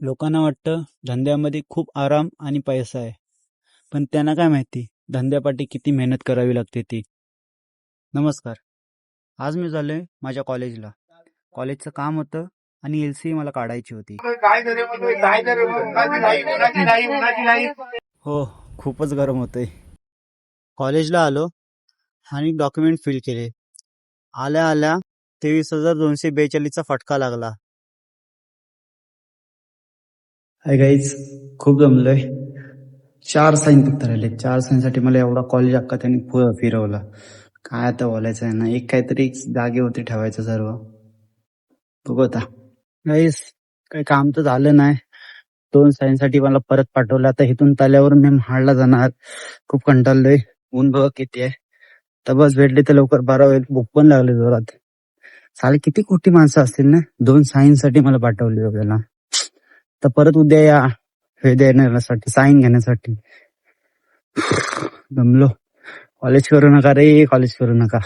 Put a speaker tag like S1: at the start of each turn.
S1: लोकांना वाटतं धंद्यामध्ये खूप आराम आणि पैसा आहे, पण त्यांना काय माहिती धंद्यापाठी किती मेहनत करावी लागते ती. नमस्कार. आज मी झालोय माझ्या कॉलेजला. कॉलेजचं काम होतं आणि एलसी मला काढायची होती. हो, खूपच गरम होतंय. कॉलेजला आलो आणि डॉक्युमेंट फिल केले. आल्या आल्या 23,242 चा फटका लागला. हाय गाईज, खूप जमलोय. 4 साईन फक्त राहिले. 4 साईन साठी मला एवढा कॉलेज अख्खा त्यांनी फिरवला. काय आता बोलायचं आहे ना, एक काहीतरी जागेवरती ठेवायचं सर्व. बघू आता. गाईज, काही काम तर झालं नाही. 2 साईन साठी मला परत पाठवलं. आता इथून ताल्यावर मी महाडला जाणार. खूप कंटाळलोय. ऊन बघ किती आहे. तर बस भेटली तर लवकर बरं होईल. भूक पण लागली जोरात. साले किती खोटी माणसं असतील ना, 2 साईन साठी मला पाठवली वगैरे. तर परत उद्या या हे देण्यासाठी, साईन घेण्यासाठी. जमलो. कॉलेज करू नका रे, कॉलेज करू नका.